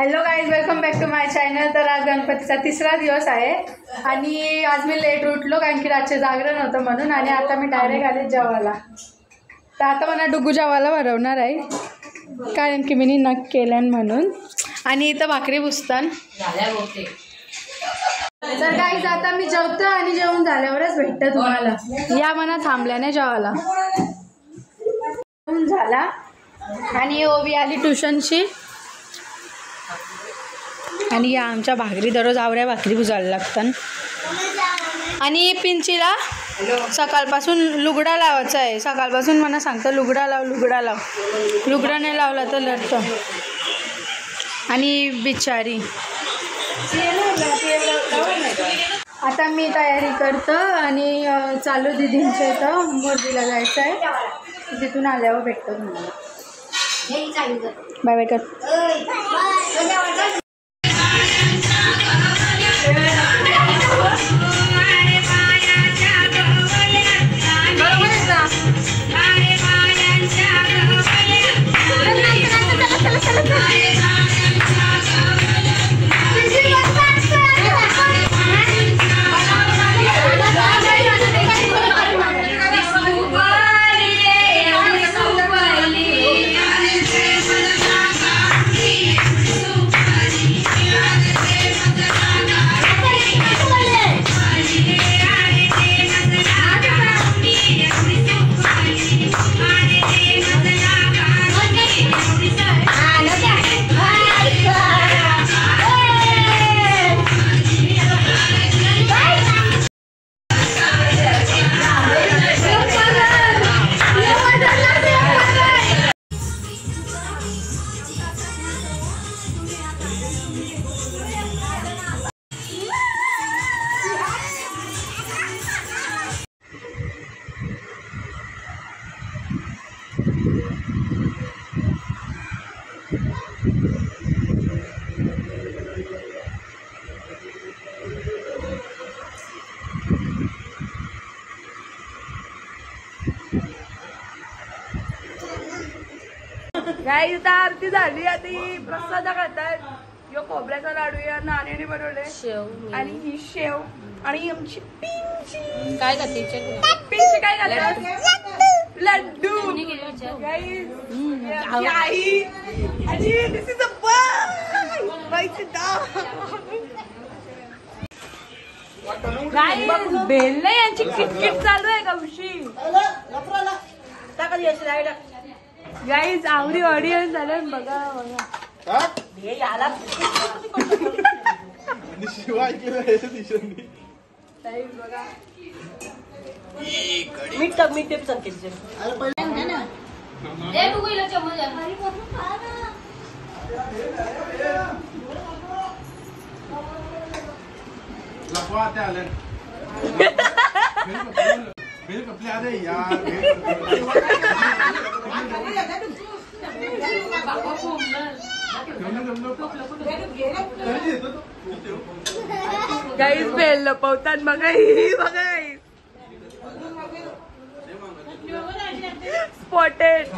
Hello guys, welcome back to my channel. तर आज गणपतीचा तिसरा दिवस आहे आणि आज मी लेट उठलो कारण की रातचे जागरण होतं म्हणून। आणि आता मी डायरेक्ट आले जेवायला। तर आता मला डुगू जेवायला भरवणार आहे कारण की मी नक केलं म्हणून। आणि इथं भाकरी बुसतान तर गाईज आता मी जेवतो आणि जेवून झाल्यावरच भेटतं तुम्हाला। या मना थांबल्याने जेवायला झाला। आणि ओवी आली ट्युशनची आणि या आमच्या भाकरी दररोज आवऱ्या भाकरी बुजायला लागतात। आणि पिंचीला सकाळपासून लुगडा लावायचा आहे। सकाळपासून मला सांगतं लुगडा लाव लुगडा लाव, लुगडा नाही लावला तर लढतं। आणि बिचारी आता मी तयारी करतो आणि चालू दीदींच्या इथं मोरबीला जायचं आहे। तिथून आल्यावर भेटतो तुम्हाला। बाय बाय कर। गाईस आता आरती झाली। आता ही प्रसाद खातात। यो खोबऱ्याचा लाडू या नाण्याने बनवले शेव आणि ही शेव आणि आमची पिंची काय करते पिंची काय खातात लड्डू गाईस आई आणि दिस इज अ बाईची गाईस बेल्ले यांची किटकिट चालू आहे कवशी गाईज आवडी ऑडियन्स झालं बघा बघा मीठ मीठ सांगते गाईस बेल लपवतात बघा ही बघा स्पॉटेड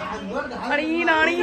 आणि नाणी